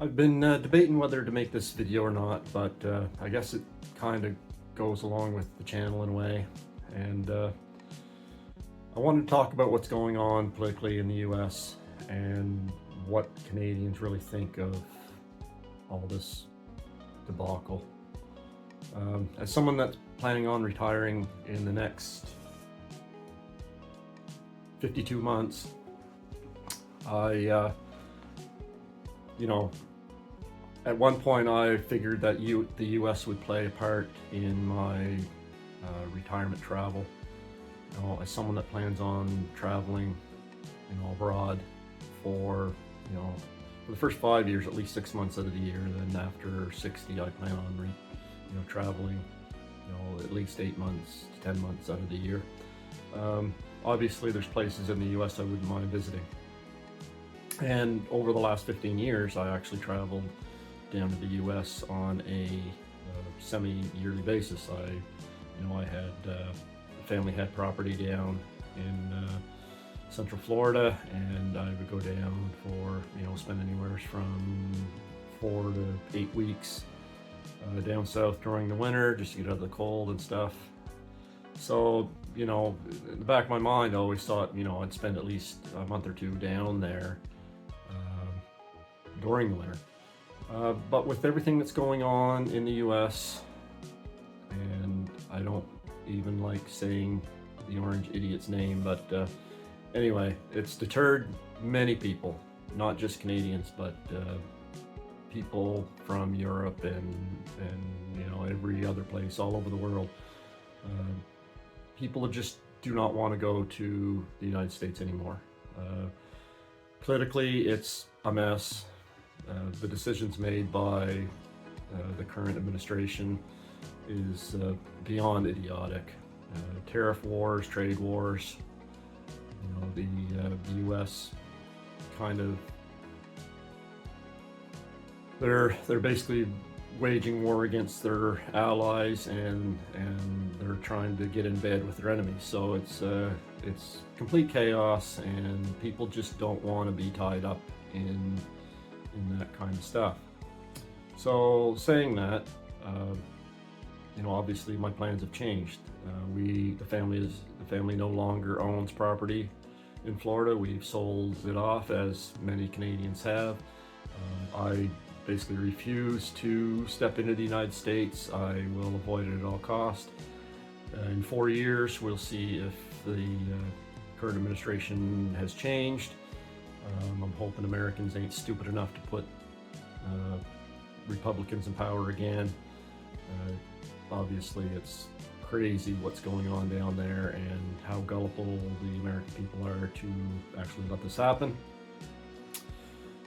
I've been debating whether to make this video or not, but I guess it kind of goes along with the channel in a way. And I wanted to talk about what's going on politically in the US and what Canadians really think of all this debacle. As someone that's planning on retiring in the next 52 months, I, at one point I figured that the US would play a part in my retirement travel. As someone that plans on traveling, abroad for, for the first 5 years, at least 6 months out of the year. Then after 60, I plan on traveling, at least 8 months to 10 months out of the year. Obviously, there's places in the US I wouldn't mind visiting. And over the last 15 years, I actually traveled down to the US on a semi-yearly basis. I had the family had property down in Central Florida, and I would go down for spend anywhere from 4 to 8 weeks down south during the winter, just to get out of the cold and stuff. So in the back of my mind, I always thought I'd spend at least a month or two down there during the winter. But with everything that's going on in the US, and I don't even like saying the orange idiot's name, but anyway, it's deterred many people, not just Canadians, but people from Europe and every other place all over the world. People just do not want to go to the United States anymore. Politically, it's a mess. The decisions made by the current administration is beyond idiotic. Tariff wars, trade wars. The U.S. kind of they're basically waging war against their allies, and they're trying to get in bed with their enemies. So it's complete chaos, and people just don't want to be tied up in that kind of stuff. So saying that, obviously my plans have changed. The family no longer owns property in Florida. We've sold it off, as many Canadians have. I basically refuse to step into the United States. I will avoid it at all costs. In 4 years, we'll see if the current administration has changed. I'm hoping Americans ain't stupid enough to put Republicans in power again. Obviously, it's crazy what's going on down there and how gullible the American people are to actually let this happen.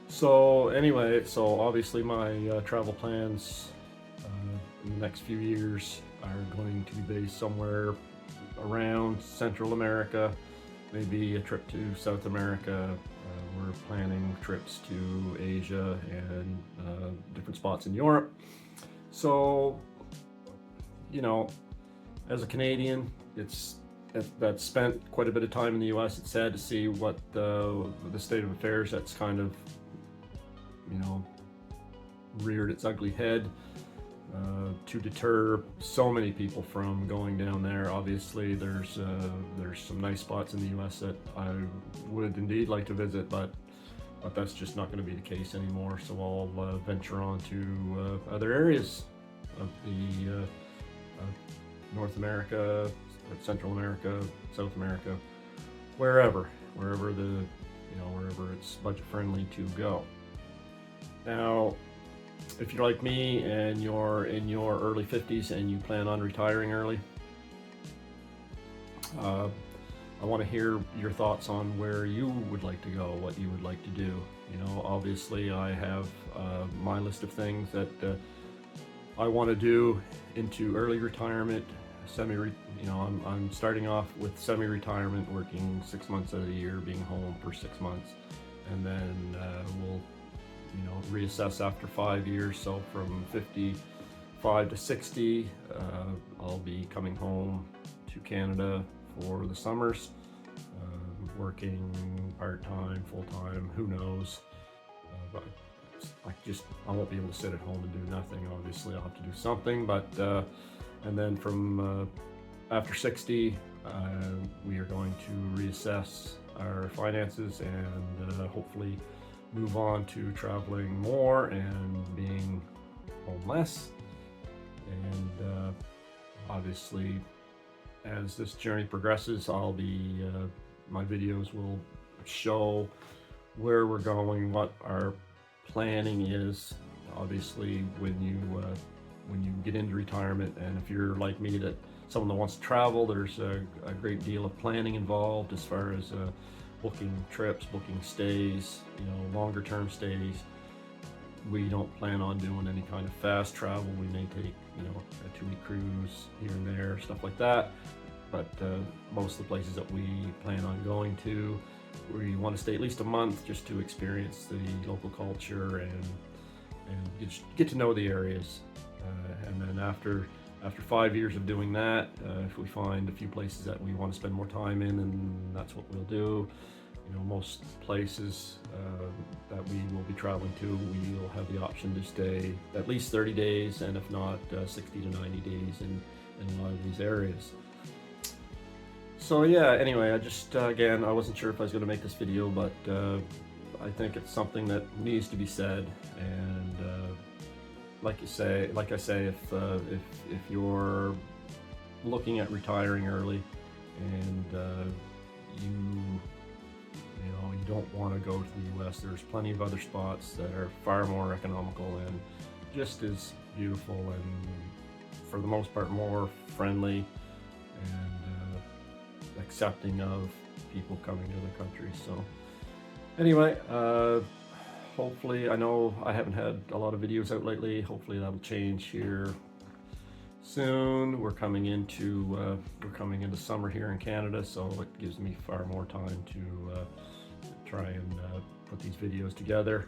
So anyway, obviously my travel plans in the next few years are going to be based somewhere around Central America, maybe a trip to South America. We're planning trips to Asia and different spots in Europe. So, as a Canadian, that's spent quite a bit of time in the US, it's sad to see what the state of affairs that's kind of, reared its ugly head to deter so many people from going down there. Obviously, there's some nice spots in the US that I would indeed like to visit, but that's just not going to be the case anymore. So I'll venture on to other areas of the North America, Central America, South America, wherever it's budget friendly to go. Now, if you're like me and you're in your early 50s and you plan on retiring early, I want to hear your thoughts on where you would like to go, what you would like to do. Obviously I have my list of things that I want to do into early retirement, I'm starting off with semi-retirement, working 6 months out of the year, being home for 6 months, and then we'll reassess after 5 years. So from 55 to 60, I'll be coming home to Canada for the summers, working part-time, full-time, who knows. But I won't be able to sit at home and do nothing. Obviously, I'll have to do something. But and then from after 60, we are going to reassess our finances and hopefully move on to traveling more and being home less. And obviously, as this journey progresses, my videos will show where we're going, what our planning is. Obviously, when you get into retirement, and if you're like me, that someone that wants to travel, there's a great deal of planning involved as far as booking trips, booking stays, longer term stays. We don't plan on doing any kind of fast travel. We may take, a 2-week cruise here and there, stuff like that. But most of the places that we plan on going to, we want to stay at least a month just to experience the local culture and get to know the areas. And then after 5 years of doing that, if we find a few places that we want to spend more time in, and that's what we'll do. Most places that we will be traveling to, we will have the option to stay at least 30 days, and if not, 60 to 90 days in a lot of these areas. So yeah, anyway, I just, again, I wasn't sure if I was going to make this video, but I think it's something that needs to be said. And like I say, if you're looking at retiring early and you don't want to go to the US, there's plenty of other spots that are far more economical and just as beautiful and, for the most part, more friendly and accepting of people coming to the country. So anyway, hopefully, I know I haven't had a lot of videos out lately. Hopefully that'll change here soon. We're coming into summer here in Canada, so it gives me far more time to try and put these videos together.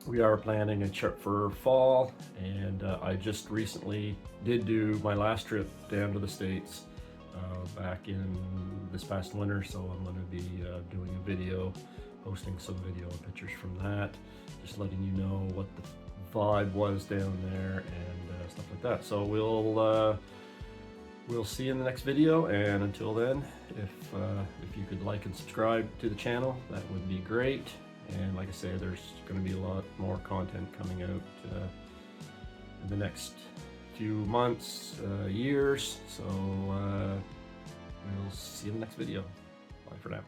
We are planning a trip for fall, and I just recently did do my last trip down to the States back in this past winter, so I'm going to be doing a video, posting some video and pictures from that, just letting you know what the vibe was down there and stuff like that. So we'll see you in the next video, and until then, if you could like and subscribe to the channel, that would be great. And like I say, there's going to be a lot more content coming out in the next few months, years. So we'll see you in the next video. Bye for now.